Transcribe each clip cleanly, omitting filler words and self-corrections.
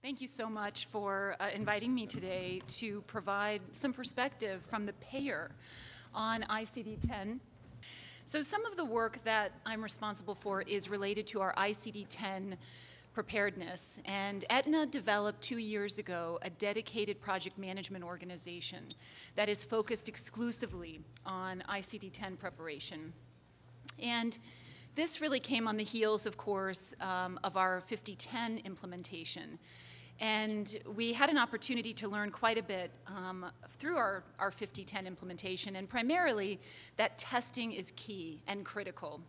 Thank you so much for inviting me today to provide some perspective from the payer on ICD-10. So some of the work that I'm responsible for is related to our ICD-10 preparedness. And Aetna developed 2 years ago a dedicated project management organization that is focused exclusively on ICD-10 preparation. And this really came on the heels, of course, of our 5010 implementation. And we had an opportunity to learn quite a bit through our 5010 implementation, and primarily that testing is key and critical.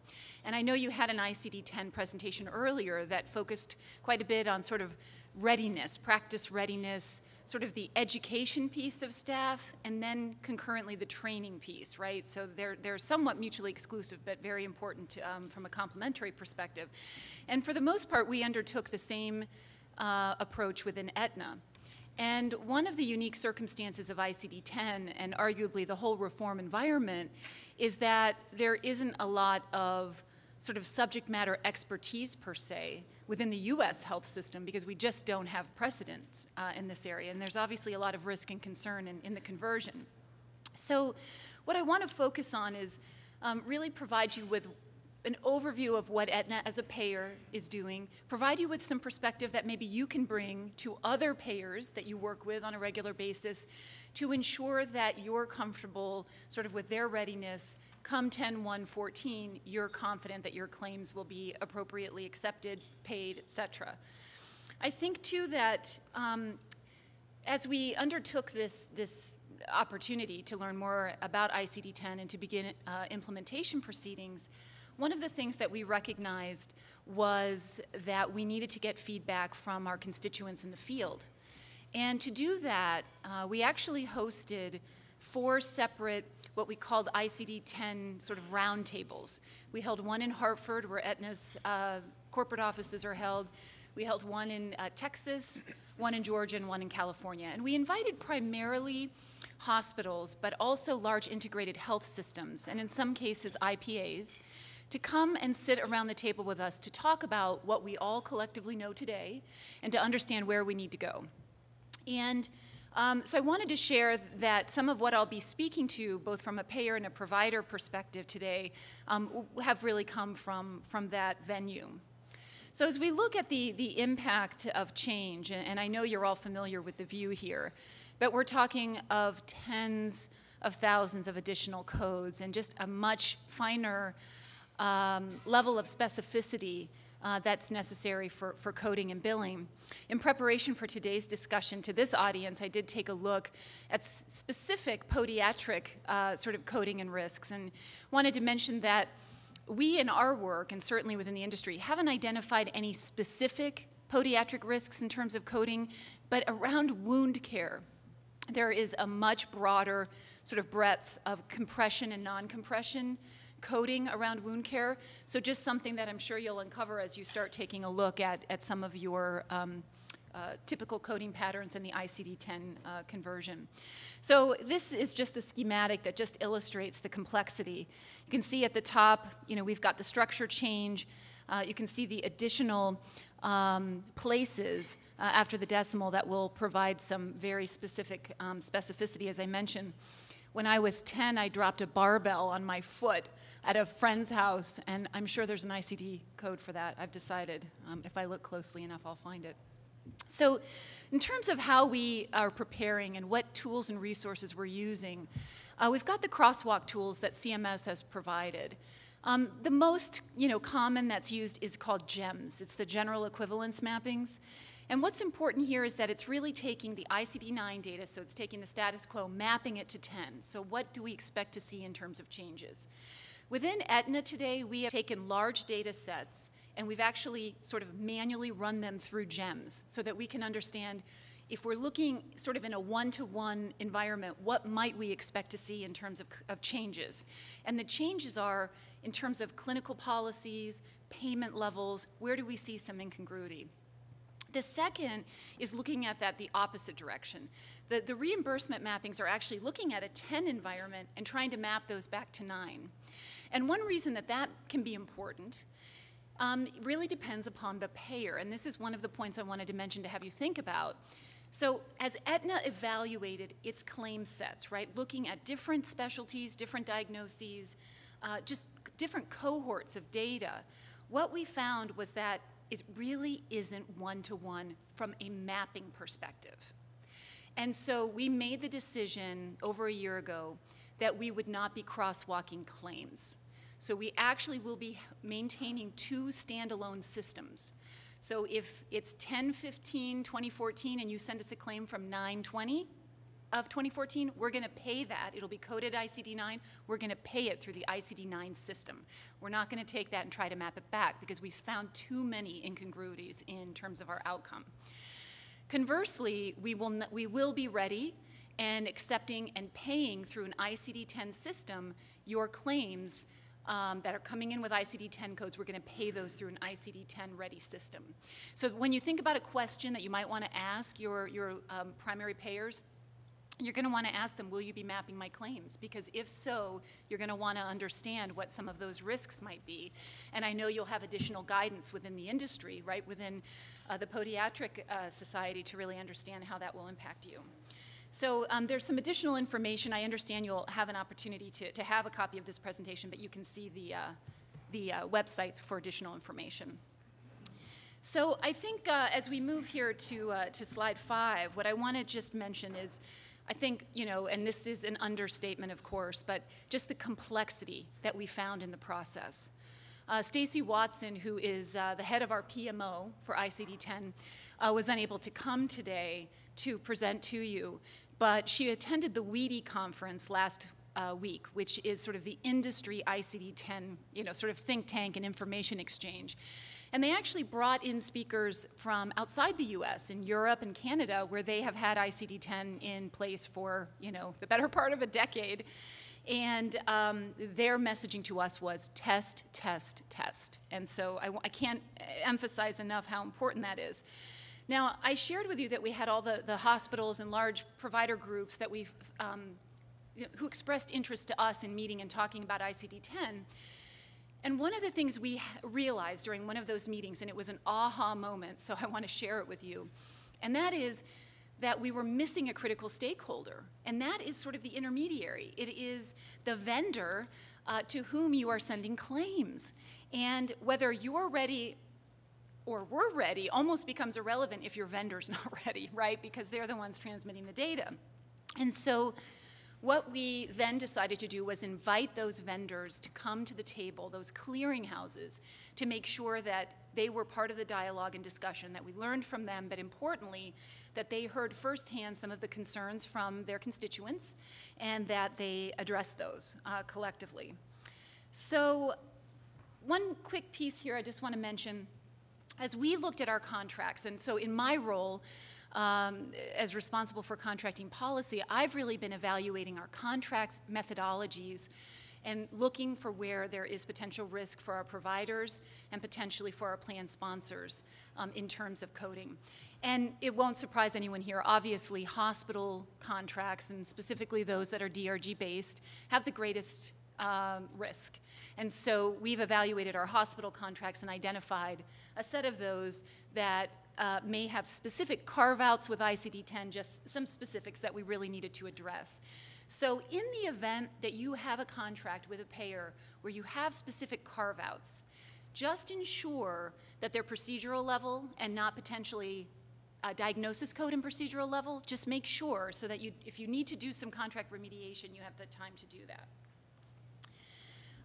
And I know you had an ICD-10 presentation earlier that focused quite a bit on sort of readiness, practice readiness, sort of the education piece of staff, and then concurrently the training piece, right? So they're somewhat mutually exclusive, but very important from a complementary perspective. And for the most part, we undertook the same approach within Aetna. And one of the unique circumstances of ICD-10, and arguably the whole reform environment, is that there isn't a lot of sort of subject matter expertise per se within the US health system, because we just don't have precedents in this area. And there's obviously a lot of risk and concern in the conversion. So what I want to focus on is really provide you with an overview of what Aetna as a payer is doing, provide you with some perspective that maybe you can bring to other payers that you work with on a regular basis to ensure that you're comfortable sort of with their readiness. Come 10/1/14, you're confident that your claims will be appropriately accepted, paid, et cetera. I think too that as we undertook this opportunity to learn more about ICD-10 and to begin implementation proceedings, one of the things that we recognized was that we needed to get feedback from our constituents in the field. And to do that, we actually hosted 4 separate, what we called ICD-10 sort of roundtables. We held one in Hartford, where Aetna's corporate offices are held. We held one in Texas, one in Georgia, and one in California. And we invited primarily hospitals, but also large integrated health systems, and in some cases IPAs, to come and sit around the table with us to talk about what we all collectively know today and to understand where we need to go. And so I wanted to share that some of what I'll be speaking to, both from a payer and a provider perspective today, have really come from that venue. So as we look at the impact of change, and I know you're all familiar with the view here, but we're talking of tens of thousands of additional codes and just a much finer level of specificity that's necessary for coding and billing. In preparation for today's discussion to this audience, I did take a look at specific podiatric sort of coding and risks, and wanted to mention that we in our work, and certainly within the industry, haven't identified any specific podiatric risks in terms of coding, but around wound care, there is a much broader sort of breadth of compression and non-compression coding around wound care. So just something that I'm sure you'll uncover as you start taking a look at some of your typical coding patterns in the ICD-10 conversion. So this is just a schematic that just illustrates the complexity. You can see at the top, we've got the structure change. You can see the additional places after the decimal that will provide some very specific specificity, as I mentioned. When I was 10, I dropped a barbell on my foot at a friend's house, and I'm sure there's an ICD code for that. I've decided if I look closely enough, I'll find it. So in terms of how we are preparing and what tools and resources we're using, we've got the crosswalk tools that CMS has provided. The most common that's used is called GEMS. It's the General Equivalence Mappings. And what's important here is that it's really taking the ICD-9 data, so it's taking the status quo, mapping it to 10. So what do we expect to see in terms of changes? Within Aetna today, we have taken large data sets, and we've actually sort of manually run them through GEMS so that we can understand if we're looking sort of in a one-to-one environment, what might we expect to see in terms of changes? And the changes are in terms of clinical policies, payment levels, where do we see some incongruity? The second is looking at that the opposite direction. The reimbursement mappings are actually looking at a 10 environment and trying to map those back to 9. And one reason that can be important It really depends upon the payer, and this is one of the points I wanted to mention to have you think about. So as Aetna evaluated its claim sets, right, looking at different specialties, different diagnoses, just different cohorts of data, what we found was that it really isn't one-to-one from a mapping perspective. And so we made the decision over a year ago that we would not be crosswalking claims. So we actually will be maintaining two standalone systems. So if it's 10/15/2014 and you send us a claim from 9/20 of 2014, we're going to pay that. It'll be coded ICD-9. We're going to pay it through the ICD-9 system. We're not going to take that and try to map it back because we found too many incongruities in terms of our outcome. Conversely, we will be ready and accepting and paying through an ICD-10 system your claims that are coming in with ICD-10 codes. We're going to pay those through an ICD-10 ready system. So when you think about a question that you might want to ask your primary payers, you're going to want to ask them, will you be mapping my claims? Because if so, you're going to want to understand what some of those risks might be. And I know you'll have additional guidance within the industry, right, within the Podiatric Society to really understand how that will impact you. So there's some additional information. I understand you'll have an opportunity to have a copy of this presentation, but you can see the websites for additional information. So I think as we move here to slide 5, what I want to just mention is, I think, you know, and this is an understatement, of course, but just the complexity that we found in the process. Stacy Watson, who is the head of our PMO for ICD-10, was unable to come today to present to you, but she attended the Weedy conference last week, which is sort of the industry ICD-10, you know, sort of think tank and information exchange. And they actually brought in speakers from outside the US, in Europe and Canada, where they have had ICD-10 in place for, you know, the better part of a decade. And their messaging to us was test, test, test. And so I can't emphasize enough how important that is. Now, I shared with you that we had all the hospitals and large provider groups that who expressed interest to us in meeting and talking about ICD-10. And one of the things we realized during one of those meetings, and it was an aha moment, so I want to share it with you, and that is that we were missing a critical stakeholder, and that is sort of the intermediary. It is the vendor to whom you are sending claims. And whether you're ready or we're ready almost becomes irrelevant if your vendor's not ready, right? Because they're the ones transmitting the data. And so what we then decided to do was invite those vendors to come to the table, those clearinghouses, to make sure that they were part of the dialogue and discussion, that we learned from them, but importantly, that they heard firsthand some of the concerns from their constituents and that they addressed those collectively. So one quick piece here I just want to mention, as we looked at our contracts, and so in my role as responsible for contracting policy, I've really been evaluating our contracts, methodologies, and looking for where there is potential risk for our providers and potentially for our plan sponsors in terms of coding. And it won't surprise anyone here, obviously hospital contracts, and specifically those that are DRG-based, have the greatest risk. And so we've evaluated our hospital contracts and identified a set of those that may have specific carve-outs with ICD-10, just some specifics that we really needed to address. So in the event that you have a contract with a payer where you have specific carve-outs, just ensure that they're procedural level and not potentially diagnosis code and procedural level. Just make sure so that if you need to do some contract remediation, you have the time to do that.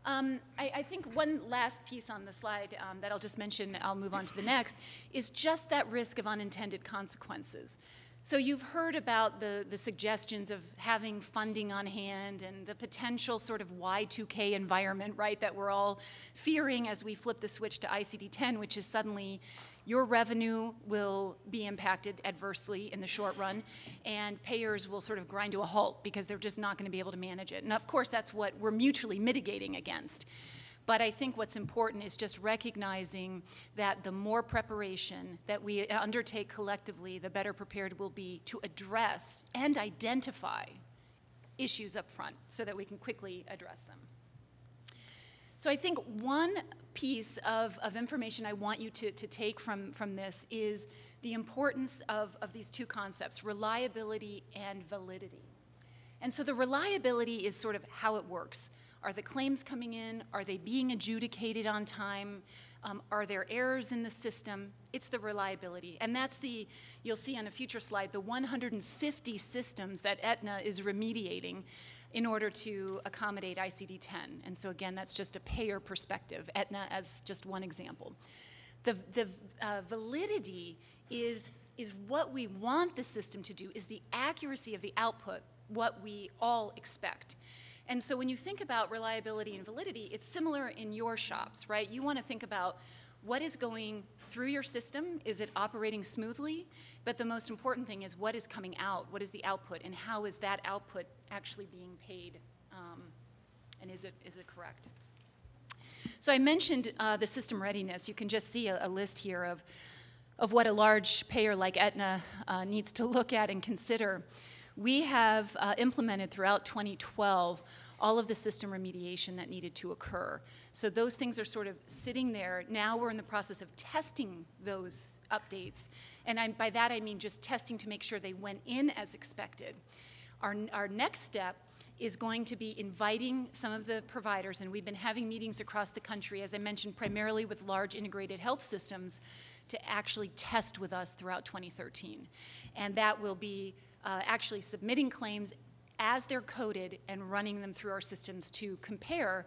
I think one last piece on the slide that I'll just mention, I'll move on to the next, is just that risk of unintended consequences. So you've heard about the suggestions of having funding on hand and the potential sort of Y2K environment, right, that we're all fearing as we flip the switch to ICD-10, which is suddenly your revenue will be impacted adversely in the short run, and payers will sort of grind to a halt because they're just not going to be able to manage it. And of course, that's what we're mutually mitigating against. But I think what's important is just recognizing that the more preparation that we undertake collectively, the better prepared we'll be to address and identify issues up front so that we can quickly address them. So I think one piece of information I want you to take from this is the importance of these two concepts, reliability and validity. And so the reliability is sort of how it works. Are the claims coming in? Are they being adjudicated on time? Are there errors in the system? It's the reliability. And that's you'll see on a future slide, the 150 systems that Aetna is remediating in order to accommodate ICD-10. And so again, that's just a payer perspective, Aetna as just one example. The validity is what we want the system to do, is the accuracy of the output, what we all expect. And so when you think about reliability and validity, it's similar in your shops, right? You want to think about what is going through your system, is it operating smoothly? But the most important thing is what is coming out, what is the output, and how is that output actually being paid, and is it correct? So I mentioned the system readiness. You can just see a list here of what a large payer like Aetna needs to look at and consider. We have implemented throughout 2012 all of the system remediation that needed to occur. So those things are sort of sitting there. Now we're in the process of testing those updates. And by that I mean just testing to make sure they went in as expected. Our next step is going to be inviting some of the providers, and we've been having meetings across the country, as I mentioned, primarily with large integrated health systems, to actually test with us throughout 2013. And that will be actually submitting claims as they're coded and running them through our systems to compare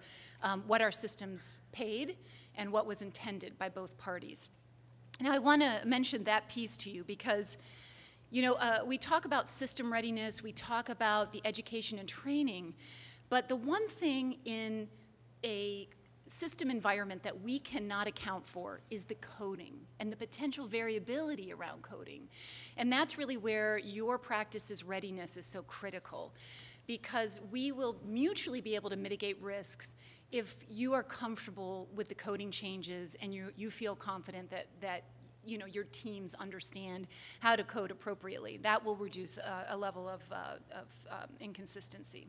what our systems paid and what was intended by both parties. Now I want to mention that piece to you because we talk about system readiness, we talk about the education and training, but the one thing in a system environment that we cannot account for is the coding and the potential variability around coding. And that's really where your practice's readiness is so critical, because we will mutually be able to mitigate risks if you are comfortable with the coding changes and you feel confident that your teams understand how to code appropriately. That will reduce a level of inconsistency.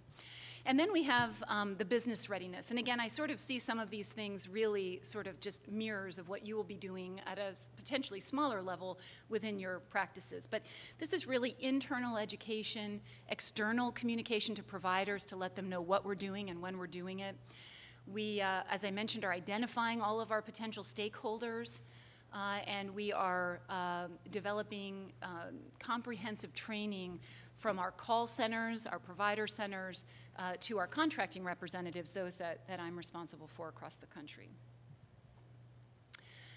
And then we have the business readiness. And again, I sort of see some of these things really sort of just mirrors of what you will be doing at a potentially smaller level within your practices. But this is really internal education, external communication to providers to let them know what we're doing and when we're doing it. We, as I mentioned, are identifying all of our potential stakeholders. And we are developing comprehensive training from our call centers, our provider centers, to our contracting representatives, those that I'm responsible for across the country.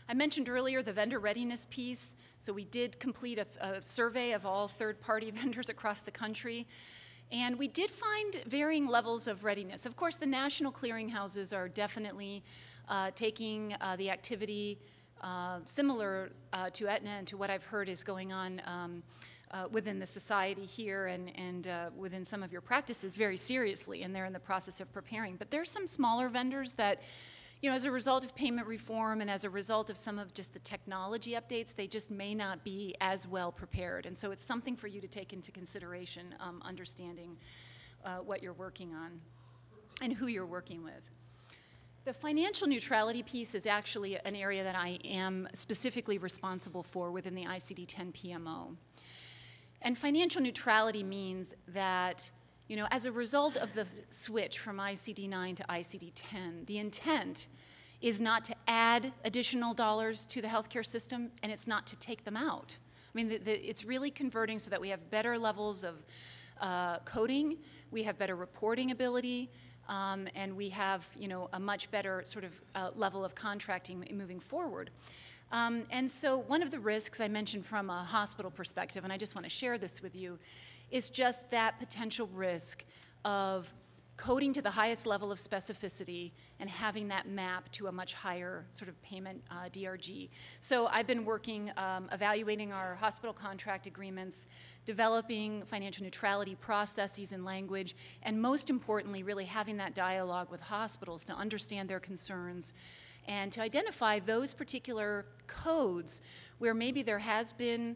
I mentioned earlier the vendor readiness piece. So we did complete a survey of all third-party vendors across the country. And we did find varying levels of readiness. Of course, the national clearinghouses are definitely taking the activity similar to Aetna and to what I've heard is going on within the society here and within some of your practices very seriously, and they're in the process of preparing. But there's some smaller vendors that, as a result of payment reform and as a result of some of just the technology updates, they just may not be as well prepared. And so it's something for you to take into consideration, understanding what you're working on and who you're working with. The financial neutrality piece is actually an area that I am specifically responsible for within the ICD-10 PMO. And financial neutrality means that, as a result of the switch from ICD-9 to ICD-10, the intent is not to add additional dollars to the healthcare system, and it's not to take them out. I mean, it's really converting so that we have better levels of coding, we have better reporting ability, and we have, a much better sort of level of contracting moving forward. And so one of the risks I mentioned from a hospital perspective, and I just want to share this with you, is just that potential risk of coding to the highest level of specificity and having that map to a much higher sort of payment DRG. So I've been working, evaluating our hospital contract agreements, developing financial neutrality processes and language, and most importantly, really having that dialogue with hospitals to understand their concerns and to identify those particular codes where maybe there has been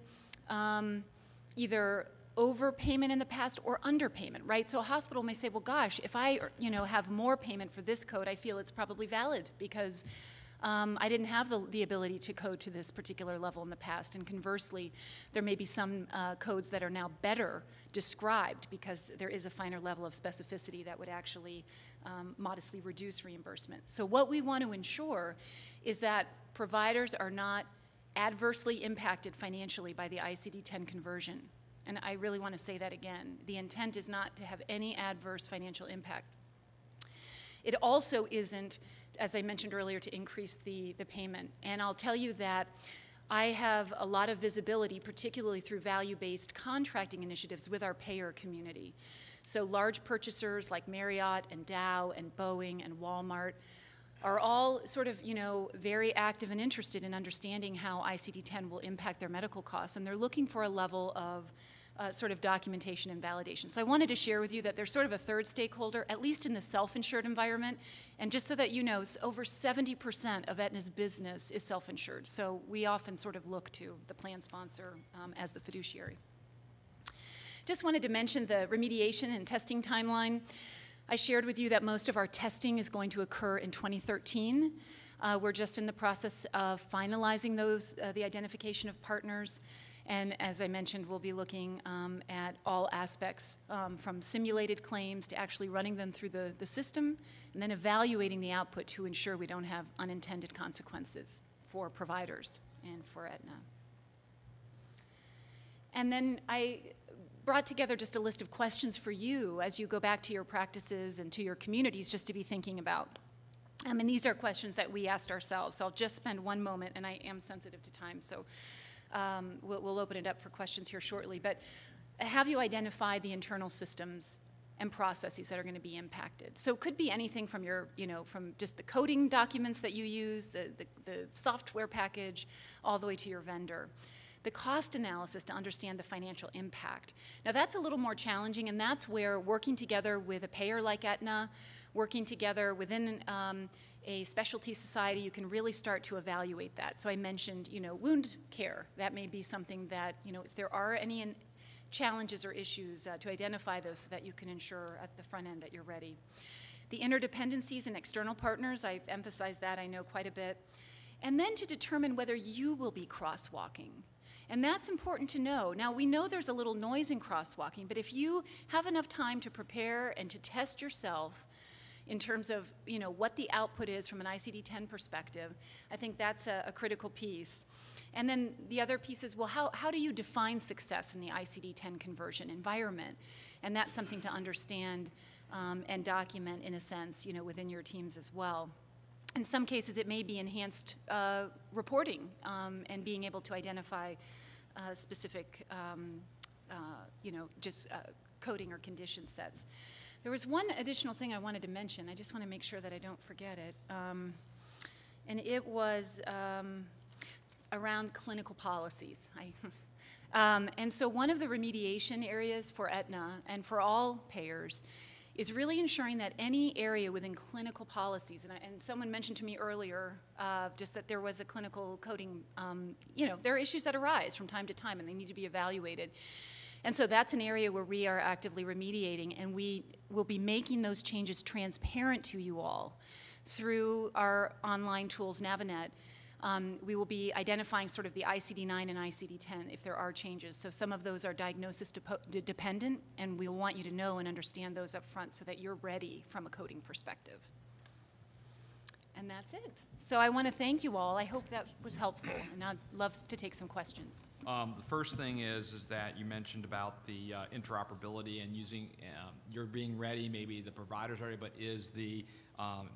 either overpayment in the past or underpayment, right? So a hospital may say, well, gosh, if I have more payment for this code, I feel it's probably valid because I didn't have the ability to code to this particular level in the past, and conversely, there may be some codes that are now better described because there is a finer level of specificity that would actually modestly reduce reimbursement. So what we want to ensure is that providers are not adversely impacted financially by the ICD-10 conversion. And I really want to say that again. The intent is not to have any adverse financial impact. It also isn't, as I mentioned earlier, to increase the payment. And I'll tell you that I have a lot of visibility, particularly through value-based contracting initiatives with our payer community. So large purchasers like Marriott and Dow and Boeing and Walmart are all sort of, very active and interested in understanding how ICD-10 will impact their medical costs, and they're looking for a level of sort of documentation and validation. So I wanted to share with you that there's sort of a third stakeholder, at least in the self-insured environment, and just so that you know, over 70% of Aetna's business is self-insured, so we often sort of look to the plan sponsor as the fiduciary. Just wanted to mention the remediation and testing timeline. I shared with you that most of our testing is going to occur in 2013. We're just in the process of finalizing the identification of partners. And as I mentioned, we'll be looking at all aspects from simulated claims to actually running them through the system and then evaluating the output to ensure we don't have unintended consequences for providers and for Aetna. And then I brought together just a list of questions for you as you go back to your practices and to your communities just to be thinking about. And these are questions that we asked ourselves, so I'll just spend one moment, and I am sensitive to time, so we'll open it up for questions here shortly. But have you identified the internal systems and processes that are going to be impacted? So it could be anything from your, from just the coding documents that you use, the software package, all the way to your vendor. The cost analysis to understand the financial impact. Now that's a little more challenging, and that's where working together with a payer like Aetna, working together within a specialty society, you can really start to evaluate that. So I mentioned, wound care. That may be something that, if there are any challenges or issues, to identify those so that you can ensure at the front end that you're ready. The interdependencies and external partners, I emphasize that, I know quite a bit. And then to determine whether you will be crosswalking. And that's important to know. Now, we know there's a little noise in crosswalking, but if you have enough time to prepare and to test yourself in terms of, what the output is from an ICD-10 perspective, I think that's a critical piece. And then the other piece is, well, how do you define success in the ICD-10 conversion environment? And that's something to understand and document in a sense, within your teams as well. In some cases, it may be enhanced reporting and being able to identify specific, just coding or condition sets. There was one additional thing I wanted to mention. I just want to make sure that I don't forget it. And it was around clinical policies. And so one of the remediation areas for Aetna and for all payers is really ensuring that any area within clinical policies, and someone mentioned to me earlier just that there was a clinical coding, there are issues that arise from time to time and they need to be evaluated. And so that's an area where we are actively remediating, and we will be making those changes transparent to you all through our online tools, Navinet. We will be identifying sort of the ICD-9 and ICD-10 if there are changes. So some of those are diagnosis dependent, and we'll want you to know and understand those up front so that you're ready from a coding perspective. And that's it. So I want to thank you all. I hope that was helpful, and I'd love to take some questions. The first thing is that you mentioned about the interoperability and using, you're being ready, maybe the provider's ready, but is the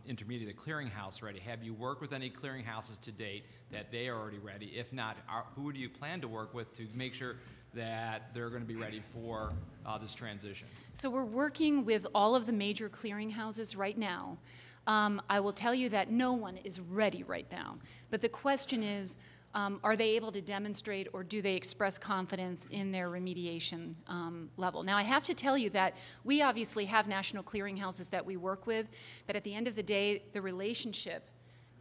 intermediate, the clearinghouse ready? Have you worked with any clearinghouses to date that they are already ready? If not, who do you plan to work with to make sure that they're going to be ready for this transition? So we're working with all of the major clearinghouses right now. I will tell you that no one is ready right now. But the question is, are they able to demonstrate or do they express confidence in their remediation level? Now, I have to tell you that we obviously have national clearinghouses that we work with, but at the end of the day, the relationship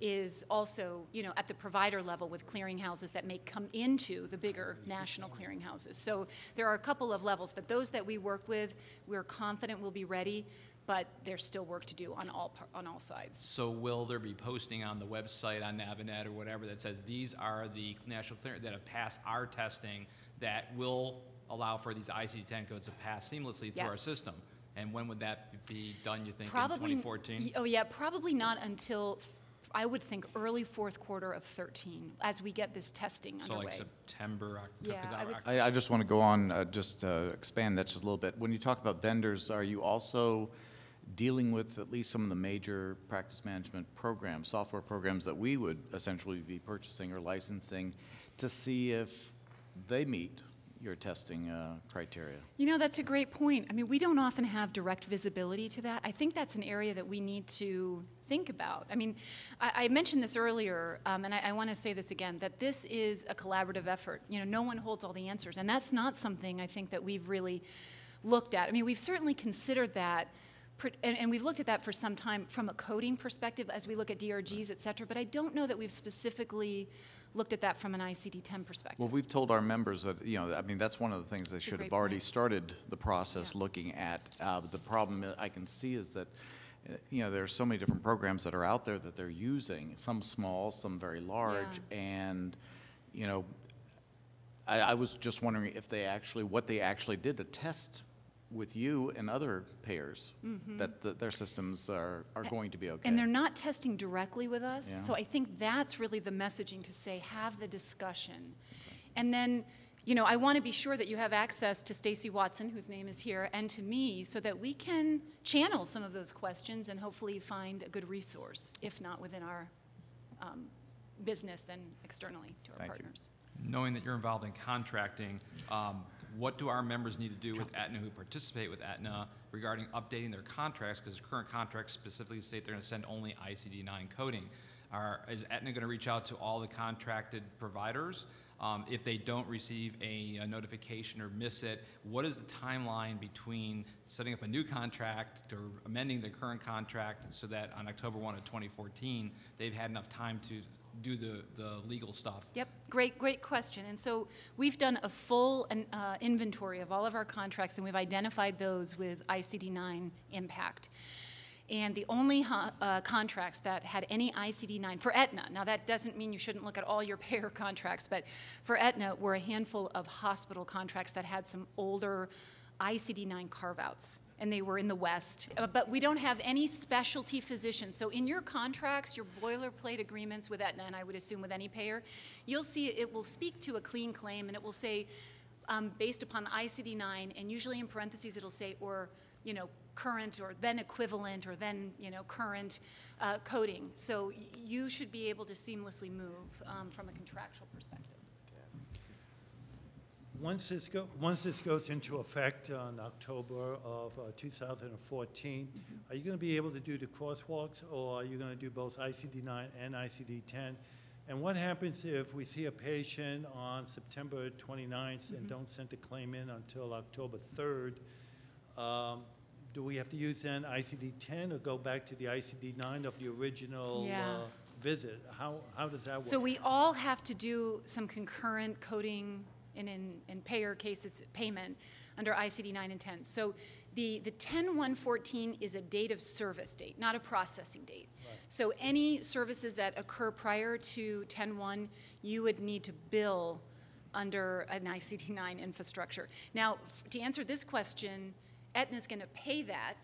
is also, at the provider level with clearinghouses that may come into the bigger national clearinghouses. So there are a couple of levels, but those that we work with, we're confident will be ready. but there's still work to do on all sides. So will there be posting on the website, on Navinet or whatever, that says these are the national clearance that have passed our testing that will allow for these ICD-10 codes to pass seamlessly through our Yes. system? And when would that be done, you think, Probably, in 2014? Oh yeah, probably not until, I would think, early fourth quarter of 13, as we get this testing So underway. like September, October? Yeah, 'cause I would I just want to go on, just expand that just a little bit. When you talk about vendors, are you also dealing with at least some of the major practice management programs, software programs that we would essentially be purchasing or licensing to see if they meet your testing criteria? You know, that's a great point. I mean, we don't often have direct visibility to that. I think that's an area that we need to think about. I mean, I mentioned this earlier, and I want to say this again, that this is a collaborative effort. You know, no one holds all the answers, and that's not something I think that we've really looked at. I mean, we've certainly considered that, and we've looked at that for some time from a coding perspective as we look at DRGs, et cetera, but I don't know that we've specifically looked at that from an ICD-10 perspective. Well, we've told our members that, you know, I mean, that's one of the things they should have great already point. started the process Yeah. looking at. The problem I can see is that, you know, there are so many different programs that are out there that they're using, some small, some very large, and, you know, I was just wondering if they actually, what they actually did to test with you and other payers that their systems are going to be okay. And they're not testing directly with us, Yeah. so I think that's really the messaging to say, have the discussion. And then, you know, I want to be sure that you have access to Stacy Watson, whose name is here, and to me, so that we can channel some of those questions and hopefully find a good resource, if not within our business, then externally to our Thank you. partners. Knowing that you're involved in contracting, what do our members need to do with Aetna who participate with Aetna regarding updating their contracts? Because current contracts specifically state they're going to send only ICD-9 coding. Is Aetna going to reach out to all the contracted providers? If they don't receive a notification or miss it, what is the timeline between setting up a new contract or amending the current contract so that on October 1 of 2014, they've had enough time to do the legal stuff? Yep, great question. And so we've done a full inventory of all of our contracts, and we've identified those with ICD-9 impact. And the only contracts that had any ICD-9 for Aetna, now that doesn't mean you shouldn't look at all your payer contracts, but for Aetna were a handful of hospital contracts that had some older ICD-9 carve-outs, and they were in the West. But we don't have any specialty physicians. So in your contracts, your boilerplate agreements with Aetna, and I would assume with any payer, you'll see it will speak to a clean claim, and it will say, based upon ICD-9, and usually in parentheses it'll say, or, you know, current or then equivalent or then, you know, current coding. So you should be able to seamlessly move from a contractual perspective. Once this goes into effect on October of 2014, are you going to be able to do the crosswalks, or are you going to do both ICD-9 and ICD-10? And what happens if we see a patient on September 29th and don't send the claim in until October 3rd? Do we have to use then ICD-10 or go back to the ICD-9 of the original visit? How does that work? So we all have to do some concurrent coding in payer cases payment under ICD-9 and 10. So the 10-114 is a date of service date, not a processing date. Right. So any services that occur prior to 10-1, you would need to bill under an ICD-9 infrastructure. Now, to answer this question, Aetna is going to pay that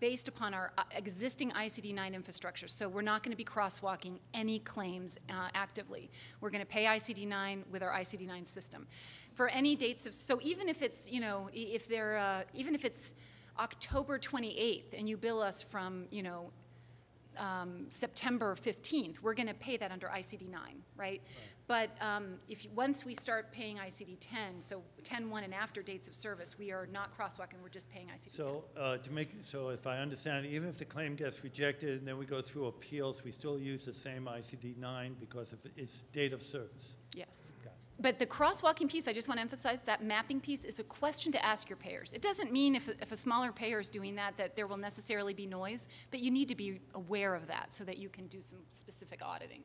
based upon our existing ICD-9 infrastructure. So we're not going to be crosswalking any claims actively. We're going to pay ICD-9 with our ICD-9 system. For any dates of, so even if it's, you know, if they're, even if it's October 28th and you bill us from, you know, September 15th, we're going to pay that under ICD-9, right? But once we start paying ICD-10, so 10-1 and after dates of service, we are not crosswalking, we're just paying ICD-10. So if I understand, even if the claim gets rejected and then we go through appeals, we still use the same ICD-9 because of its date of service? Yes. Got it. But the crosswalking piece, I just want to emphasize that mapping piece is a question to ask your payers. It doesn't mean if a smaller payer is doing that there will necessarily be noise, but you need to be aware of that so that you can do some specific auditing.